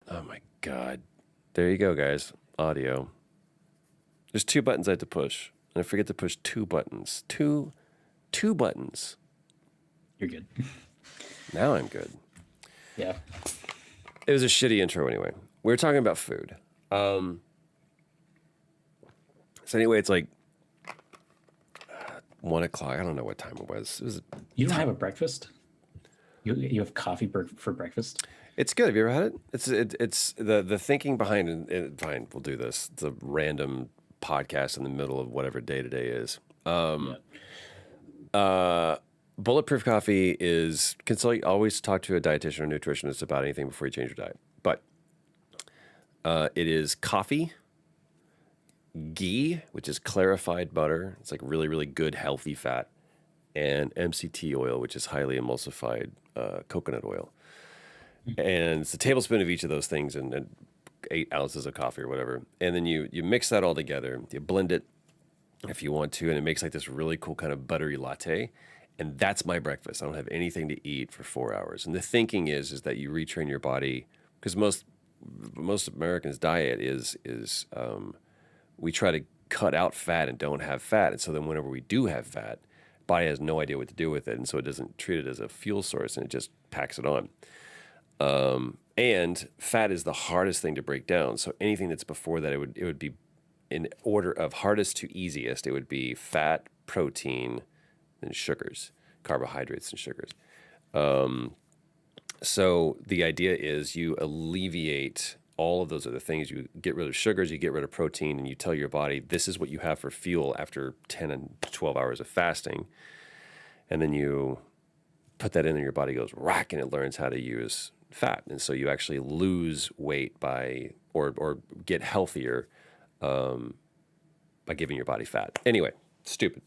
Oh my God. There you go, guys. Audio. There's two buttons I had to push. And I forget to push two buttons. Two buttons. You're good. Now I'm good. Yeah. It was a shitty intro anyway. We were talking about food. So anyway, it's like 1 o'clock. I don't know what time it was. It was. You don't have a breakfast? You have coffee for breakfast? It's good. Have you ever had it? It's the thinking behind it. Fine, we'll do this. It's a random podcast in the middle of whatever day to day is. Bulletproof coffee is always talk to a dietitian or nutritionist about anything before you change your diet. But it is coffee, ghee, which is clarified butter. It's like really, really good, healthy fat, and MCT oil, which is highly emulsified coconut oil. And it's a tablespoon of each of those things and 8 ounces of coffee or whatever. And then you mix that all together. You blend it if you want to, and it makes like this really cool kind of buttery latte. And that's my breakfast. I don't have anything to eat for 4 hours. And the thinking is that you retrain your body, because most Americans' diet is we try to cut out fat and don't have fat. And so then whenever we do have fat, body has no idea what to do with it. And so it doesn't treat it as a fuel source, and it just packs it on. And fat is the hardest thing to break down. So anything that's before that, it would be in order of hardest to easiest. It would be fat, protein, and sugars, carbohydrates and sugars. So the idea is you alleviate all of those other things. You get rid of sugars, you get rid of protein, and you tell your body this is what you have for fuel after 10 and 12 hours of fasting. And then you put that in and your body goes rack, and it learns how to use fat. And so you actually lose weight by or get healthier by giving your body fat. Anyway, stupid.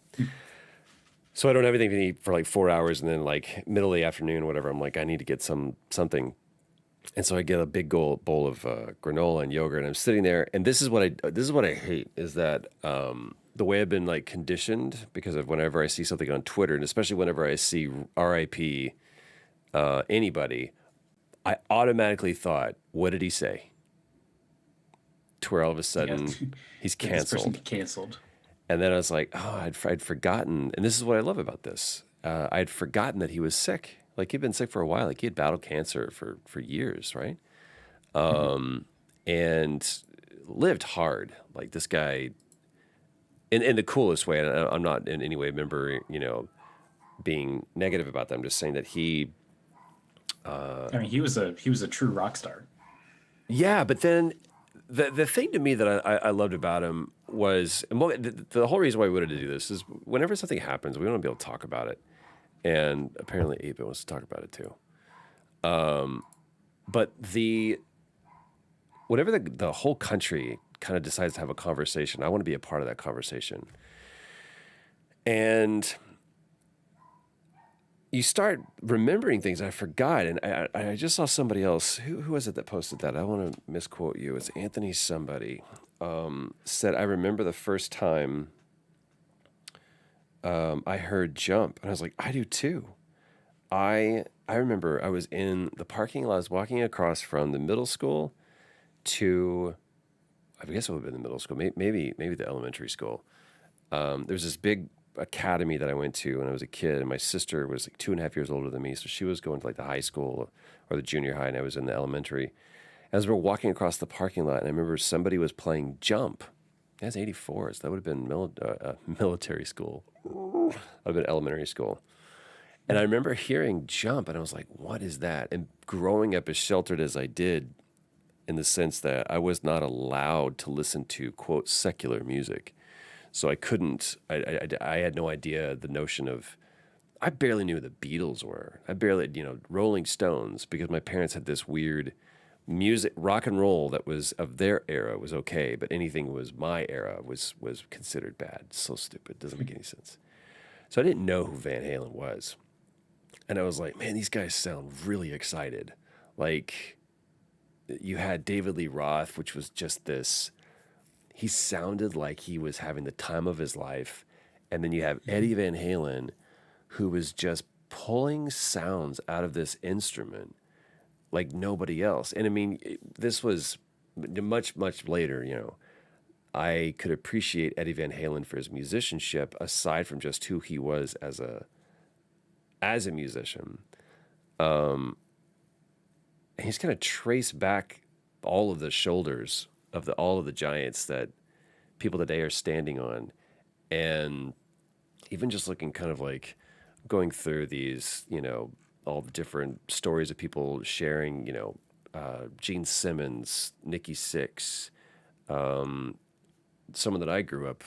So I don't have anything to eat for like 4 hours, and then like middle of the afternoon or whatever, I'm like, I need to get something. And so I get a big bowl of granola and yogurt, and I'm sitting there, and this is what I hate, is that the way I've been like conditioned because of whenever I see something on Twitter, and especially whenever I see RIP anybody, I automatically thought, what did he say? To where all of a sudden he's canceled. This person canceled. And then I was like, oh, I'd forgotten. And this is what I love about this. I'd forgotten that he was sick. Like he'd been sick for a while. Like he had battled cancer for years, right? And lived hard. Like this guy, in the coolest way. And I'm not in any way remember, being negative about that. I'm just saying that he. I mean, he was a true rock star. Yeah, but then the thing to me that I loved about him was, and the whole reason why we wanted to do this is whenever something happens, we want to be able to talk about it. And apparently 8-Bit wants to talk about it too. But whenever the whole country kind of decides to have a conversation, I want to be a part of that conversation. And you start remembering things I forgot. And I just saw somebody else. Who was it that posted that? I want to misquote you. It's Anthony somebody. Said, I remember the first time I heard Jump. And I was like, I do too. I remember I was in the parking lot. I was walking across from the middle school to, I guess it would have been the middle school, maybe the elementary school. There was this big academy that I went to when I was a kid, and my sister was like 2.5 years older than me, so she was going to like the high school or the junior high, and I was in the elementary. As we were walking across the parking lot, and I remember somebody was playing Jump. That's 84, so that would have been military school. That would have been elementary school. And I remember hearing Jump, and I was like, what is that? And growing up as sheltered as I did, in the sense that I was not allowed to listen to, quote, secular music. So I couldn't, I had no idea the notion of, I barely knew who the Beatles were. I barely, Rolling Stones, because my parents had this weird music, rock and roll that was of their era was okay, but anything was my era was considered bad. So stupid, doesn't make any sense. So I didn't know who Van Halen was. And I was like, man, these guys sound really excited. Like, you had David Lee Roth, which was just this, he sounded like he was having the time of his life. And then you have Eddie Van Halen, who was just pulling sounds out of this instrument like nobody else. And I mean, this was much, much later, you know. I could appreciate Eddie Van Halen for his musicianship aside from just who he was as a musician. And he's kind of traced back all of the shoulders of the all of the giants that people today are standing on. And even just looking kind of like going through these, you know, all the different stories of people sharing, you know, Gene Simmons, Nikki Sixx, someone that I grew up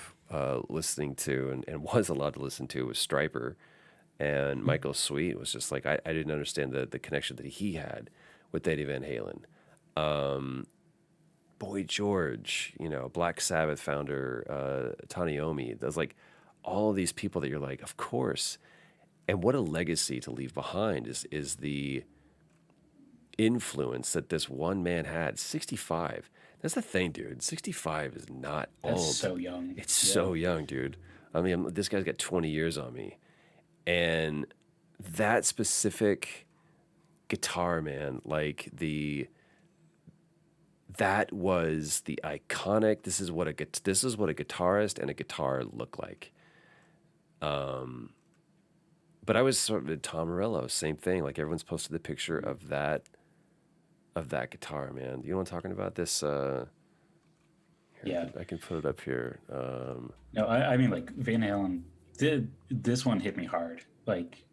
listening to and was allowed to listen to was Stryper. And Michael Sweet was just like, I didn't understand the connection that he had with Eddie Van Halen. Boy George, you know, Black Sabbath founder, Tony Iommi. There's like all of these people that you're like, of course. And what a legacy to leave behind is the influence that this one man had. 65. That's the thing, dude. 65 is not That's old. so young. It's so young, dude. I mean, this guy's got 20 years on me. And that specific guitar, man, like that was the iconic. This is what a guitarist and a guitar look like. But I was sort of Tom Morello, same thing. Like everyone's posted the picture of that guitar, man. You know what I'm talking about? This. Yeah. I can put it up here. No, I mean, like Van Halen did this one hit me hard. Like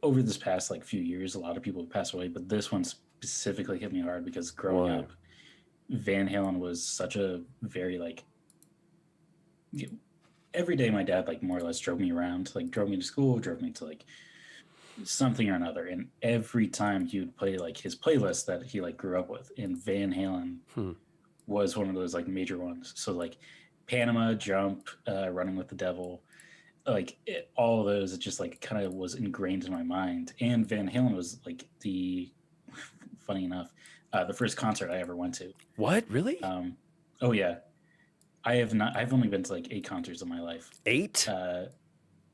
over this past like few years, a lot of people have passed away, but this one specifically hit me hard because growing Why? up, Van Halen was such a very like every day my dad like more or less drove me around, like drove me to school, drove me to like something or another, and every time he would play like his playlist that he like grew up with, and Van Halen was one of those like major ones. So like Panama, Jump, Running with the Devil, like all of those, it just like kind of was ingrained in my mind. And Van Halen was like funny enough, the first concert I ever went to. What? Really? Oh yeah, I've only been to like 8 concerts in my life. 8?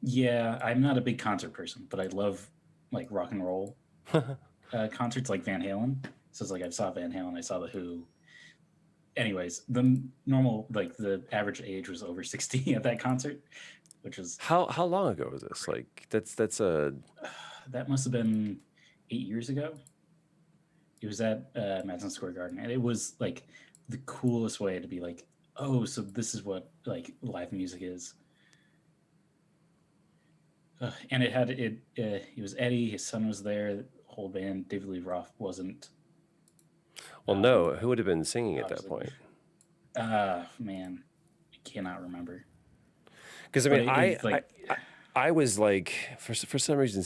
Yeah, I'm not a big concert person, but I love like rock and roll concerts like Van Halen. So it's like I saw Van Halen, I saw The Who. Anyways, the normal like the average age was over 60 at that concert, which was How long ago was this? Like that's a that must have been 8 years ago. It was at Madison Square Garden, and it was like the coolest way to be like, oh, so this is what like live music is. And it had it. It was Eddie. His son was there. The whole band. David Lee Roth wasn't. well, no. Who would have been singing at that Obviously. point? Man, I cannot remember. Because I But mean, it's like I was like for some reason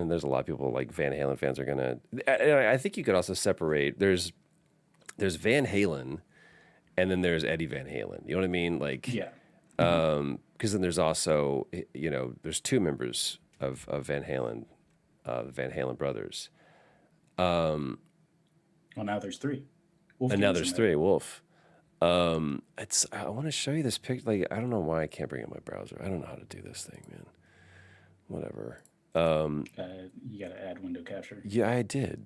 there's a lot of people like Van Halen fans are gonna. I think you could also separate. There's Van Halen, and then there's Eddie Van Halen. You know what I mean? Like yeah, because then there's also, you know, there's 2 members of Van Halen, the Van Halen brothers, well now there's 3. and now Wolfgang's there's in there. 3. Wolf. I want to show you this picture. Like I don't know why I can't bring up my browser. I don't know how to do this thing, man. Whatever. You got to add window capture. Yeah, I did.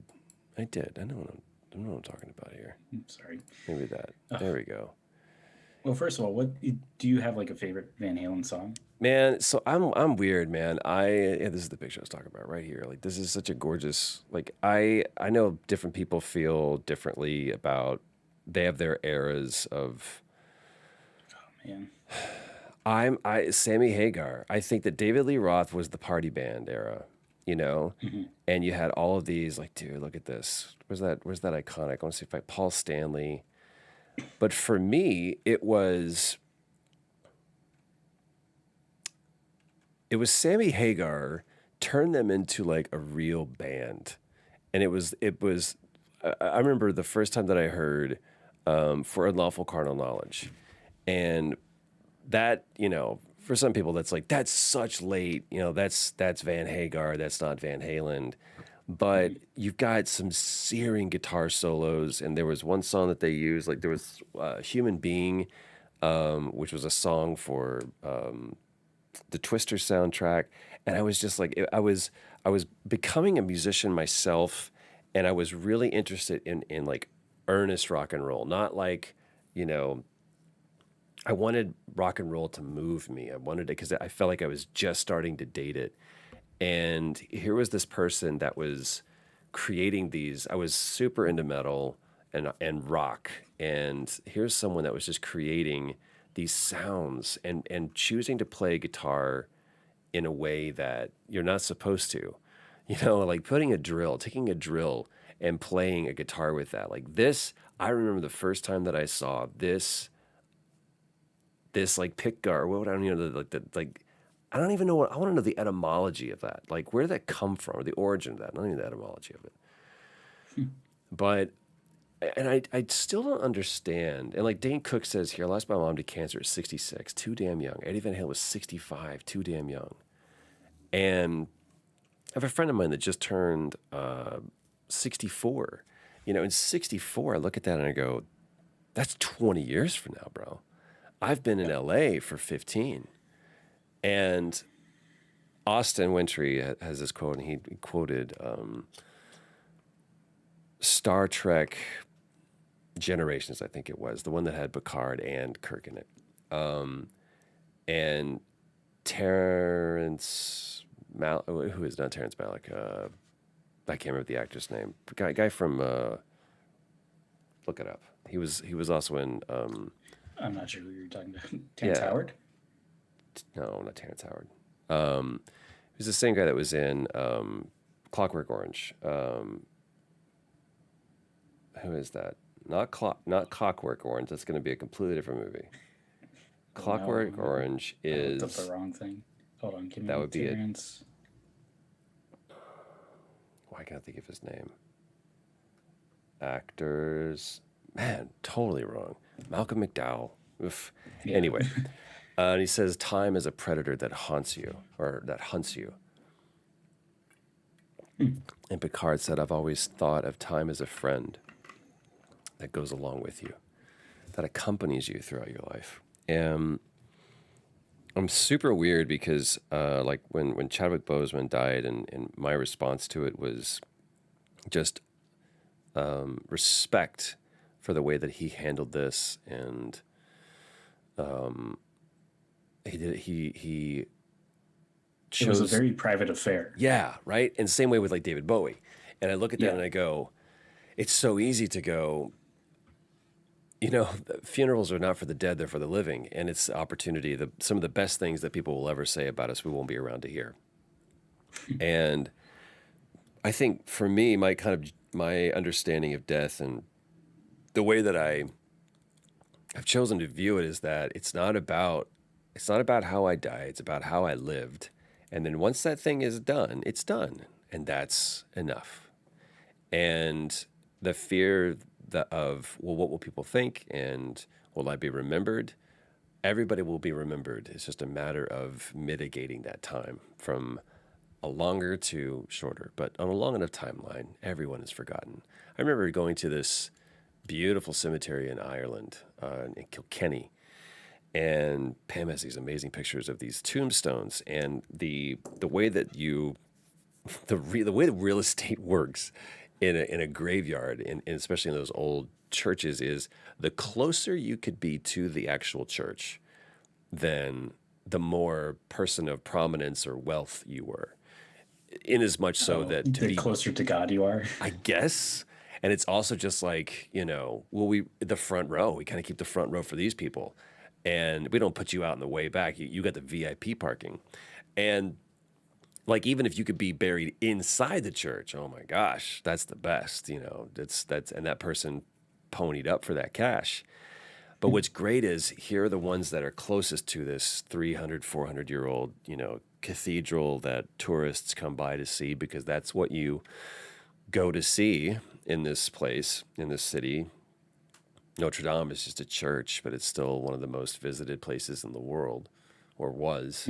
I know what I'm talking about here. Sorry. Maybe that. There we go. Well, first of all, what do you have like a favorite Van Halen song? Man, so I'm weird, man. This is the picture I was talking about right here. Like this is such a gorgeous like I know different people feel differently about they have their eras of Oh man. Sammy Hagar. I think that David Lee Roth was the party band era, you know? And you had all of these like, dude, look at this. Where's that iconic? I want to see if Paul Stanley. But for me, it was Sammy Hagar turned them into like a real band. And it was I remember the first time that I heard For Unlawful Carnal Knowledge. And that, you know, for some people that's like, that's such late, you know, that's Van Hagar, that's not Van Halen. But you've got some searing guitar solos, and there was one song that they used, like there was Human Being, which was a song for the Twister soundtrack, and I was just like, I was becoming a musician myself, And I was really interested in like earnest rock and roll, not like, you know, I wanted rock and roll to move me. I wanted it because I felt like I was just starting to date it. And here was this person that was creating these. I was super into metal and rock. And here's someone that was just creating these sounds and choosing to play guitar in a way that you're not supposed to. You know, like taking a drill and playing a guitar with that. Like this, I remember the first time that I saw this like pick guard. What would I don't even know like I don't even know what I want to know the etymology of that. Like where did that come from or the origin of that? Not even the etymology of it. But and I still don't understand. And like Dane Cook says here, I lost my mom to cancer at 66, too damn young. Eddie Van Halen was 65, too damn young. And I have a friend of mine that just turned 64. You know, in 64, I look at that and I go, that's 20 years from now, bro. I've been in LA for 15. And Austin Wintry has this quote, and he quoted Star Trek Generations, I think it was, the one that had Picard and Kirk in it. And who is not Terrence Malick? I can't remember the actor's name. Guy from look it up. He was also in. I'm not sure who you're talking about. Terrence Yeah. Howard? No, not Terrence Howard. He was the same guy that was in Clockwork Orange. Who is that? Not Clockwork Orange. That's going to be a completely different movie. Clockwork No, Orange I looked up is the wrong thing. Hold on, give that me would be it. Terrence. Why can't I think of his name? Actors, man, totally wrong. Malcolm McDowell. Oof. Yeah. Anyway, and he says time is a predator that haunts you or that hunts you. And Picard said, I've always thought of time as a friend that goes along with you, that accompanies you throughout your life. And I'm super weird because like when Chadwick Boseman died and my response to it was just respect for the way that he handled this. And he It was a chose, very private affair. yeah, right? And same way with like David Bowie. And I look at that Yeah. and I go, it's so easy to go, you know, funerals are not for the dead, they're for the living. And it's opportunity. Some of the best things that people will ever say about us, we won't be around to hear. And I think for me, my understanding of death and the way that I've chosen to view it is that it's not about how I die, it's about how I lived. And then once that thing is done, it's done. And that's enough. And the fear of, well, what will people think? And will I be remembered? Everybody will be remembered. It's just a matter of mitigating that time from a longer to shorter. But on a long enough timeline, everyone is forgotten. I remember going to this beautiful cemetery in Ireland, in Kilkenny. And Pam has these amazing pictures of these tombstones, and the way that the way that real estate works in a graveyard, and especially in those old churches, is the closer you could be to the actual church, then the more person of prominence or wealth you were. In as much so that to the be closer to God you are. I guess. And it's also just like, you know, the front row, we kind of keep the front row for these people. And we don't put you out in the way back. You got the VIP parking. And like, even if you could be buried inside the church, oh my gosh, that's the best, you know, and that person ponied up for that cash. But what's great is here are the ones that are closest to this 300, 400-year-old, you know, cathedral that tourists come by to see because that's what you go to see in this place, in this city. Notre Dame is just a church, but it's still one of the most visited places in the world, or was.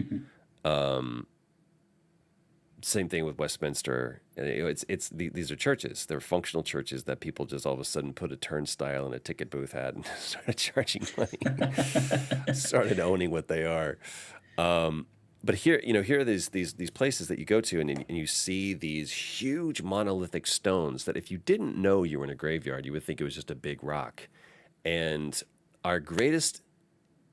Same thing with Westminster. These are churches. They're functional churches that people just all of a sudden put a turnstile and a ticket booth at and started charging money, started owning what they are. but here, here are these places that you go to, and you see these huge monolithic stones that if you didn't know you were in a graveyard, you would think it was just a big rock. And our greatest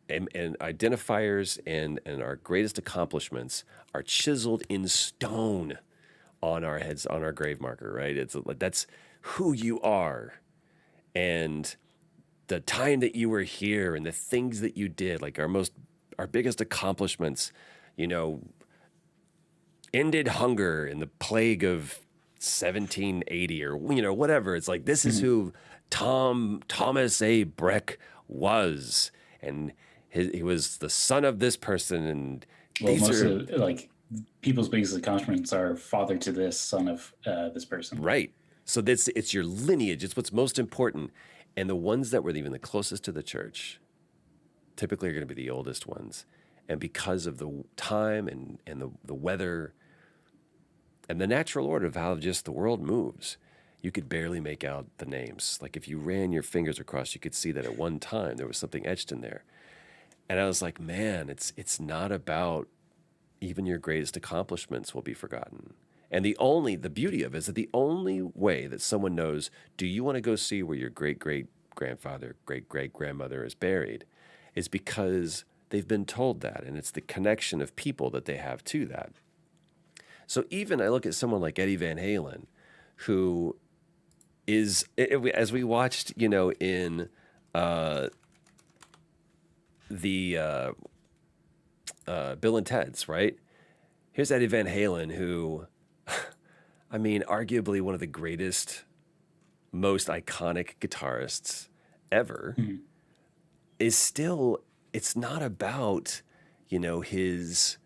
and identifiers and our greatest accomplishments are chiseled in stone on our heads, on our grave marker, right? It's like that's who you are, and the time that you were here, and the things that you did, like our biggest accomplishments, you know, ended hunger in the plague of 1780 or whatever. It's like this is who Thomas A. Breck was, and he was the son of this person, and Well, these most are of like people's biggest accomplishments are father to this, son of this person. right. So it's your lineage. It's what's most important, and the ones that were even the closest to the church typically are going to be the oldest ones, and because of the time and the weather and the natural order of how just the world moves, you could barely make out the names. Like if you ran your fingers across, you could see that at one time there was something etched in there. And I was like, man, it's not about even your greatest accomplishments will be forgotten. And the beauty of it is that the only way that someone knows, do you want to go see where your great great grandfather, great great grandmother is buried, is because they've been told that, and it's the connection of people that they have to that. So even I look at someone like Eddie Van Halen, who is, as we watched, in the Bill and Ted's, right? Here's Eddie Van Halen, who, I mean, arguably one of the greatest, most iconic guitarists ever, is still, it's not about, his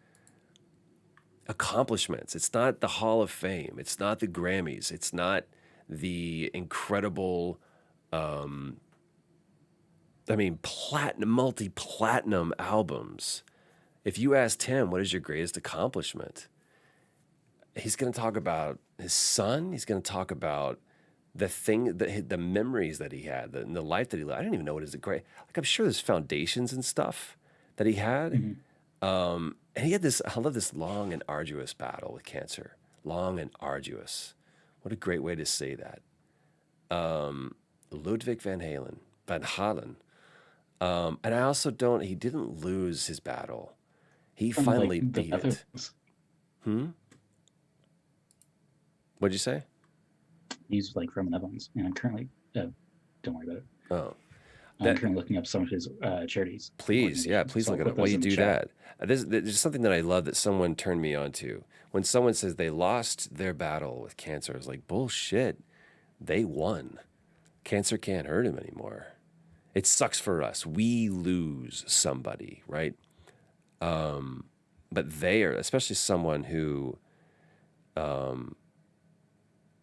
accomplishments. It's not the Hall of Fame. It's not the Grammys. It's not the incredible, multi-platinum albums. If you asked him, what is your greatest accomplishment? He's going to talk about his son. He's going to talk about the memories that he had, the life that he lived. I don't even know what is great. Like, I'm sure there's foundations and stuff that he had. And he had I love this long and arduous battle with cancer. Long and arduous. What a great way to say that. Ludwig Van Halen. And I also he didn't lose his battle. He From, finally like, the beat it. Netherlands. What'd you say? He's like from the Netherlands, and I'm currently don't worry about it. Oh, I'm currently looking up some of his charities. please look it up while you do that. There's something that I love that someone turned me on to. When someone says they lost their battle with cancer, I was like, bullshit. They won. Cancer can't hurt him anymore. It sucks for us. We lose somebody, right? But they are, especially someone who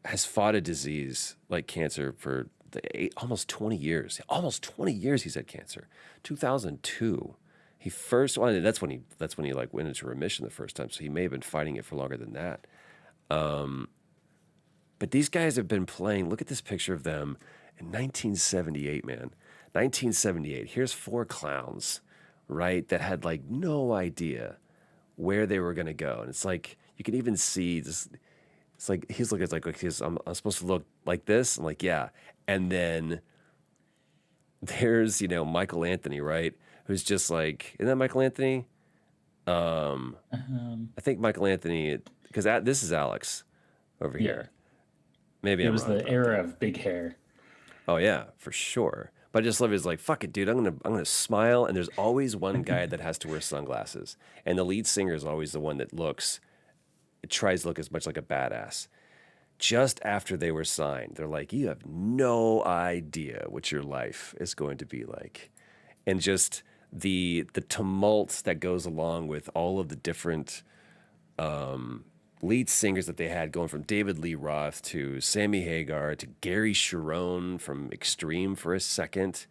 has fought a disease like cancer for almost 20 years. Almost 20 years he's had cancer. 2002. That's when he like went into remission the first time. So he may have been fighting it for longer than that. But these guys have been playing. Look at this picture of them in 1978, man. 1978. Here's four clowns, right, that had like no idea where they were going to go. And it's like, you can even see this. It's like he's looking like I'm supposed to look like this. I'm like, yeah. And then there's Michael Anthony, right? Who's just like, isn't that Michael Anthony? I think Michael Anthony, because this is Alex over here. Maybe it I'm was wrong the era of big hair. Oh yeah, for sure. But I just love his like, fuck it, dude. I'm gonna smile, and there's always one guy that has to wear sunglasses, and the lead singer is always the one that tries to look as much like a badass. Just after they were signed, they're like, you have no idea what your life is going to be like. And just the tumult that goes along with all of the different lead singers that they had, going from David Lee Roth to Sammy Hagar to Gary Sharon from Extreme for a second,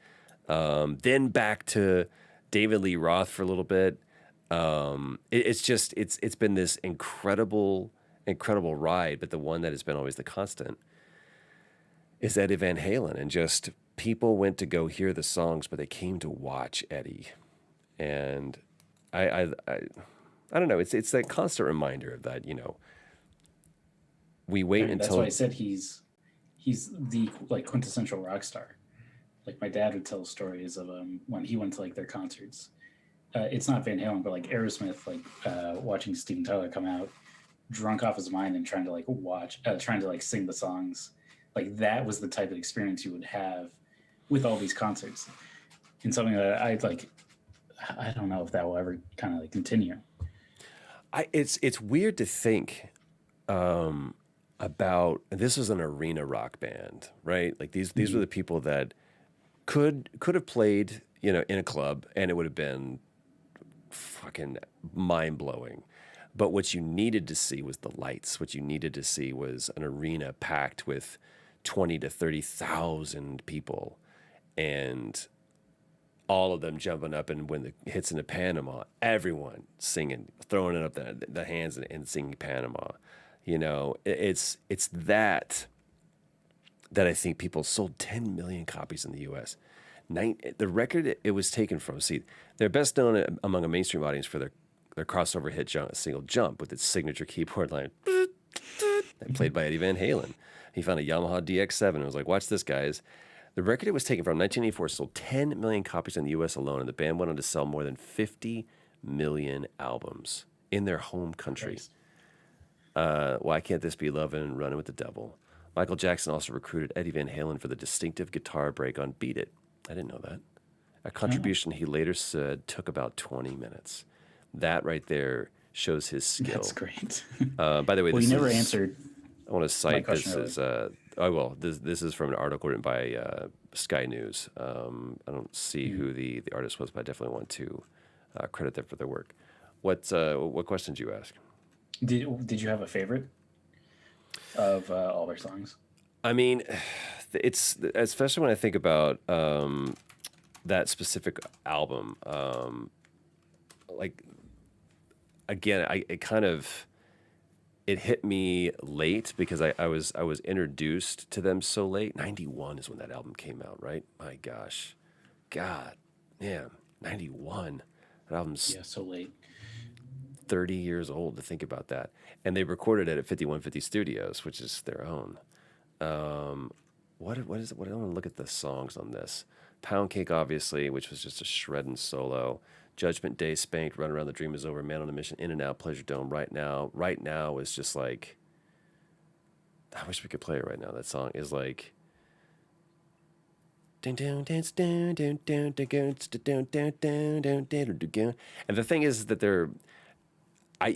then back to David Lee Roth for a little bit. It's been this incredible ride, but the one that has been always the constant is Eddie Van Halen, and just people went to go hear the songs, but they came to watch Eddie, and I I don't know. It's that constant reminder of that. We wait That's why I until. said he's the like quintessential rock star. Like my dad would tell stories of when he went to like their concerts. It's not Van Halen, but like Aerosmith, like watching Steven Tyler come out drunk off his mind and trying to like trying to like sing the songs. Like that was the type of experience you would have with all these concerts, and something that I'd like. I don't know if that will ever kind of like continue. It's weird to think about. This is an arena rock band, right? Like these were the people that could have played, in a club, and it would have been fucking mind blowing. But what you needed to see was the lights. What you needed to see was an arena packed with 20 to 30,000 people, and all of them jumping up, and when the hits into Panama, everyone singing, throwing it up the hands and singing Panama. It's that I think people sold 10 million copies in the U.S. The record it was taken from. See, they're best known among a mainstream audience for their crossover hit single "Jump" with its signature keyboard line, played by Eddie Van Halen. He found a Yamaha DX7 and was like, "Watch this, guys." The record it was taken from, 1984, sold 10 million copies in the U.S. alone, and the band went on to sell more than 50 million albums in their home country. Why Can't This Be Lovin' and Running with the Devil? Michael Jackson also recruited Eddie Van Halen for the distinctive guitar break on Beat It. I didn't know that. A contribution he later said took about 20 minutes. That right there shows his skill. That's great. By the way, well, this you never is, answered. I want to cite this question as this is from an article written by Sky News. I don't see who the artist was, but I definitely want to credit them for their work. What questions did you ask? Did you have a favorite of all their songs? I mean, it's especially when I think about that specific album. Like again, it hit me late because I was introduced to them so late. 91 is when that album came out, right? My gosh, God, man, 91. That album's so late. 30 years old, to think about that. And they recorded it at 5150 Studios, which is their own. What is it? I want to look at the songs on this. Pound Cake, obviously, which was just a shredding solo. Judgment Day, Spanked, Run Around the Dream Is Over, Man on a Mission, In and Out, Pleasure Dome, Right Now. Right Now is just like, I wish we could play it right now. That song is like, and the thing is that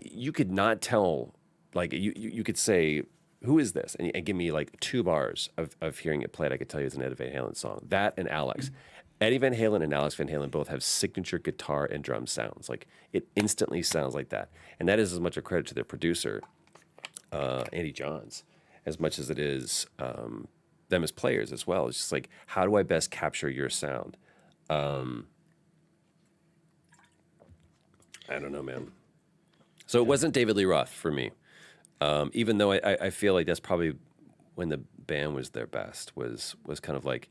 you could not tell, like you could say, who is this? And give me like 2 bars of hearing it played. I could tell you it's an Eddie Van Halen song. That and Alex. Eddie Van Halen and Alex Van Halen both have signature guitar and drum sounds. Like it instantly sounds like that. And that is as much a credit to their producer, Andy Johns, as much as it is them as players as well. It's just like, how do I best capture your sound? I don't know, man. So it wasn't David Lee Roth for me. Even though I feel like that's probably when the band was their best, was kind of like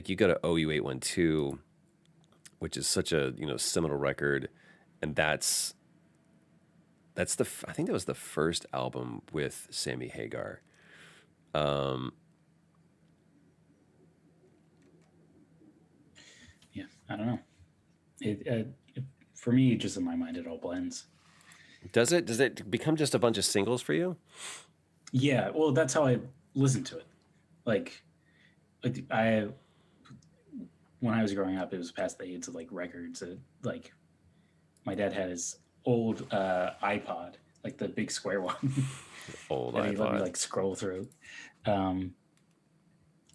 you go to OU 812, which is such a seminal record, and that's I think that was the first album with Sammy Hagar. Yeah, I don't know. For me, just in my mind, it all blends. Does it become just a bunch of singles for you? Yeah, well, that's how I listen to it. Like when I was growing up, it was past the age of like records. Like my dad had his old iPod, like the big square one, Old that he let me iPod. like scroll through. And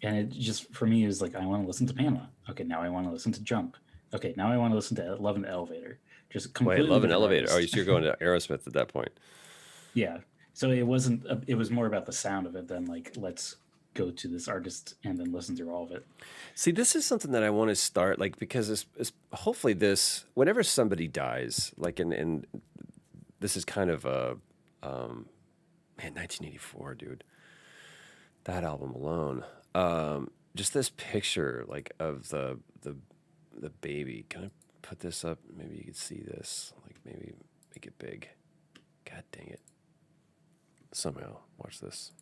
it just for me is like I want to listen to Panama. Okay, now I want to listen to Jump. Okay, now I want to listen to Love in the Elevator. Just Wait, completely Love an different Elevator. Oh, artists. you're going to Aerosmith at that point. Yeah. So it wasn't. It was more about the sound of it than like let's go to this artist and then listen through all of it. See, this is something that I want to start, like, because hopefully whenever somebody dies, like, and this is kind of man, 1984, dude, that album alone, just this picture, like, of the baby. Can I put this up? Maybe you can see this, like, maybe Make it big. God dang it. Somehow, watch this.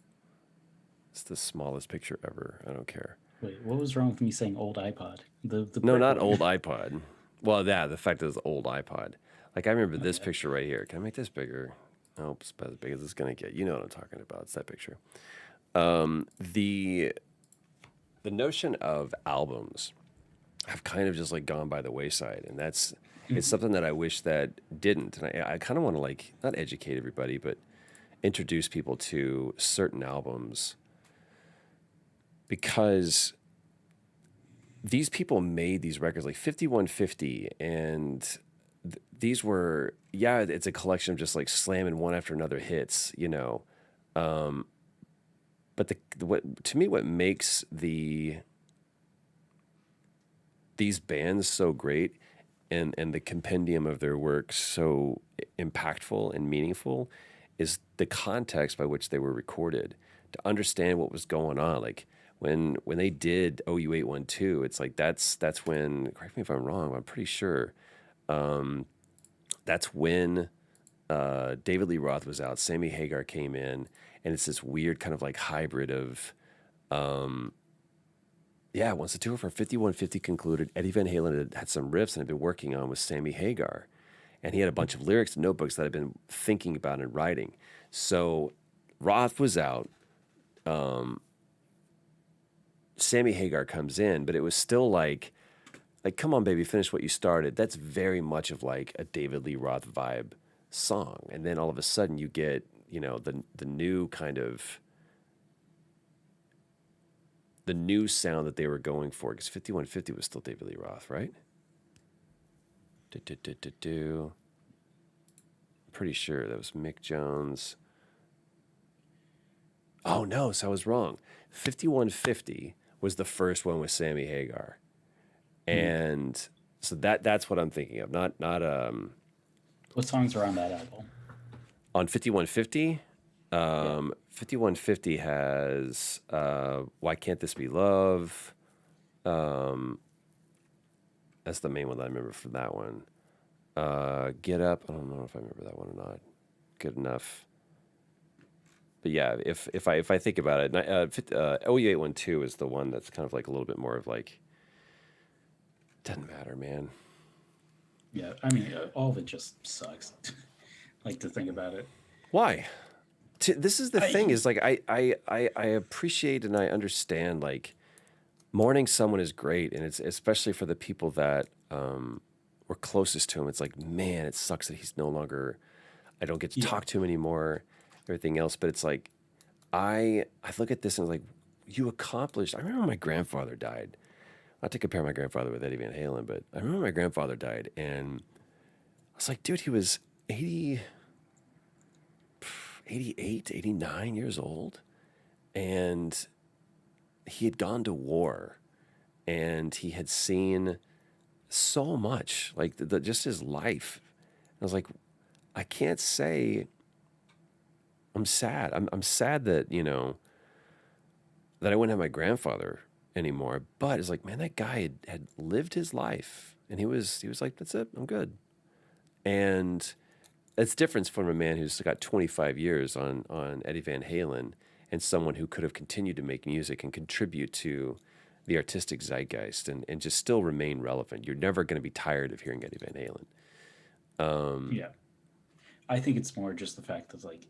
It's the smallest picture ever. I don't care. Wait, what was wrong with me saying old iPod? The No, brick not one. old iPod. Well, yeah, the fact that it's old iPod. Like, I remember this Okay. picture right here. Can I make this bigger? Oh, it's about as big as it's going to get. You know what I'm talking about. It's that picture. The notion of albums have kind of just like gone by the wayside, and it's something that I wish that didn't. And I kind of want to like not educate everybody, but introduce people to certain albums because these people made these records like 5150 and these were it's a collection of just like slamming one after another hits, you know. But what to me what makes these bands so great and the compendium of their work so impactful and meaningful is the context by which they were recorded to understand what was going on. Like when they did OU812, it's like that's when, correct me if I'm wrong, but I'm pretty sure that's when David Lee Roth was out, Sammy Hagar came in, and it's this weird kind of like hybrid of once the tour for 5150 concluded, Eddie Van Halen had some riffs and had been working on with Sammy Hagar. And he had a bunch of lyrics and notebooks that I'd been thinking about and writing. So Roth was out. Sammy Hagar comes in, but it was still like, come on, baby, finish what you started. That's very much of like a David Lee Roth vibe song. And then all of a sudden you get, you know, the new kind of the new sound that they were going for, because 5150 was still David Lee Roth, right? Pretty sure that was Mick Jones. Oh no, so I was wrong. 5150 was the first one with Sammy Hagar. And so that's what I'm thinking of. Not What songs are on that album? on 5150. 5150 has Why Can't This Be Love? That's the main one that I remember from that one. Get Up. I don't know if I remember that one or not. Good Enough. But yeah, if I think about it, OU812 is the one that's kind of like a little bit more of like, doesn't matter, man. Yeah, I mean, all of it just sucks. Like to think about it. Why? This is the thing is like I appreciate and I understand like mourning someone is great, and it's especially for the people that were closest to him. It's like, man, it sucks that he's no longer. I don't get to talk to him anymore. Everything else, but it's like I look at this and it's like you accomplished. I remember my grandfather died. Not to compare my grandfather with Eddie Van Halen, but I remember my grandfather died, and I was like, dude, he was 80, 88, 89 years old, and he had gone to war, and he had seen so much, like just his life. I was like, I can't say I'm sad. I'm sad that, you know, that I wouldn't have my grandfather anymore. But it's like, man, that guy had lived his life, and he was like, that's it, I'm good. And it's different from a man who's got 25 years on Eddie Van Halen and someone who could have continued to make music and contribute to the artistic zeitgeist and just still remain relevant. You're never going to be tired of hearing Eddie Van Halen. Yeah. I think it's more just the fact that, like,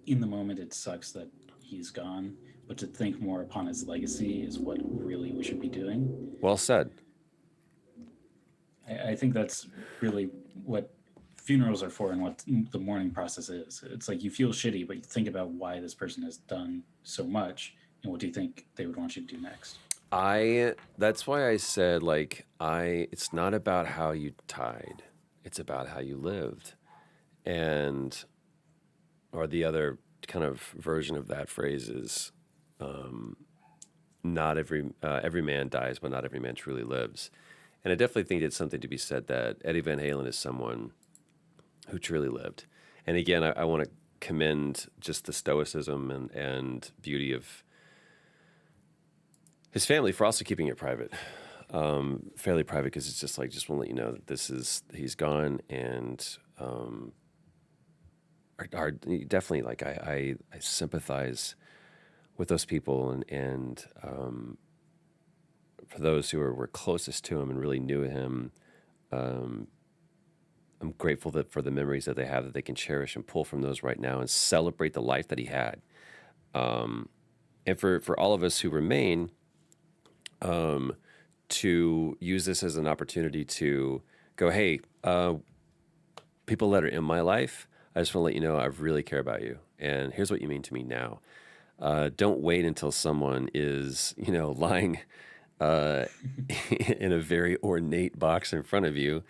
in the moment it sucks that he's gone, but to think more upon his legacy is what really we should be doing. Well said. I think that's really what funerals are for and what the mourning process is. It's like you feel shitty, but you think about why this person has done so much and what do you think they would want you to do next. That's why I said, like, it's not about how you died, it's about how you lived. And or the other kind of version of that phrase is not every man dies, but not every man truly lives. And I definitely think it's something to be said that Eddie Van Halen is someone who truly lived. And again, I want to commend just the stoicism and beauty of his family for also keeping it private, fairly private, because it's just like, just want to let you know that he's gone, and are definitely like I sympathize with those people, and for those who were closest to him and really knew him. I'm grateful that for the memories that they have that they can cherish and pull from those right now and celebrate the life that he had. And for all of us who remain, to use this as an opportunity to go, hey, people that are in my life, I just want to let you know I really care about you. And here's what you mean to me now. Don't wait until someone is, lying in a very ornate box in front of you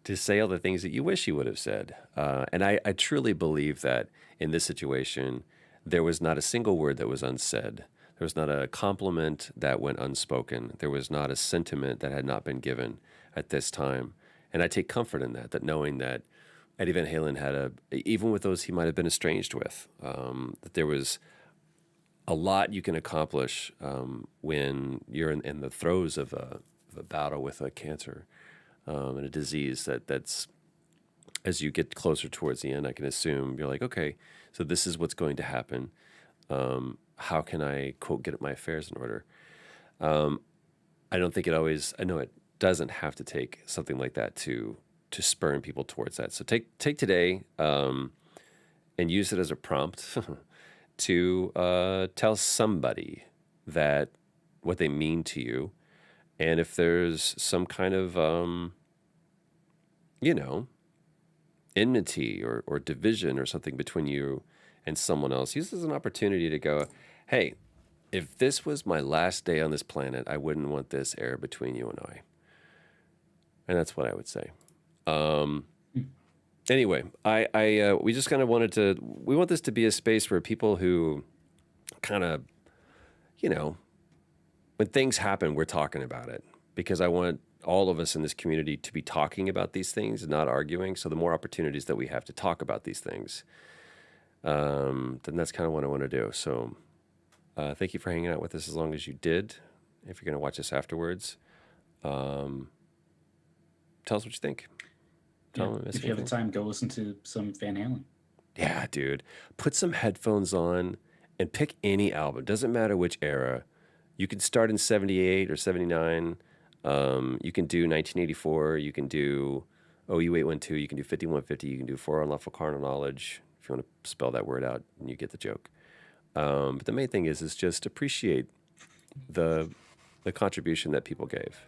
to say all the things that you wish you would have said. And I truly believe that in this situation, there was not a single word that was unsaid. There was not a compliment that went unspoken. There was not a sentiment that had not been given at this time. And I take comfort in that knowing that Eddie Van Halen had even with those he might have been estranged with, that there was a lot you can accomplish when you're in the throes of a battle with a cancer and a disease that's, as you get closer towards the end, I can assume you're like, okay, so this is what's going to happen. How can I, quote, get my affairs in order? I don't think I know it doesn't have to take something like that to spurn people towards that. So take today and use it as a prompt to tell somebody that what they mean to you. And if there's some kind of, enmity or division or something between you and someone else, use this as an opportunity to go, hey, if this was my last day on this planet, I wouldn't want this air between you and I. And that's what I would say. Anyway, we just kind of we want this to be a space where people who kind of, when things happen, we're talking about it, because I want all of us in this community to be talking about these things and not arguing. So the more opportunities that we have to talk about these things, then that's kind of what I want to do. So thank you for hanging out with us as long as you did. If you're going to watch this afterwards, tell us what you think. If you have the time, go listen to some Van Halen. Yeah, dude. Put some headphones on and pick any album. Doesn't matter which era. You can start in 78 or 79. You can do 1984. You can do OU812. You can do 5150. You can do For Unlawful Carnal Knowledge. If you want to spell that word out, and you get the joke. But the main thing is just appreciate the contribution that people gave.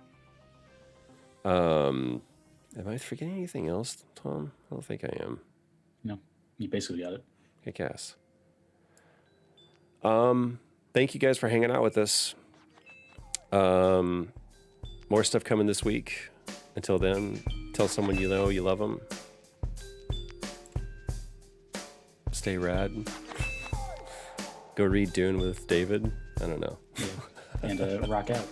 Am I forgetting anything else, Tom? I don't think I am. No, you basically got it. I guess. Thank you guys for hanging out with us. More stuff coming this week. Until then, tell someone you know you love them. Stay rad. Go read Dune with David. I don't know. Yeah. And rock out.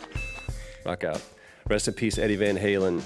Rock out. Rest in peace, Eddie Van Halen.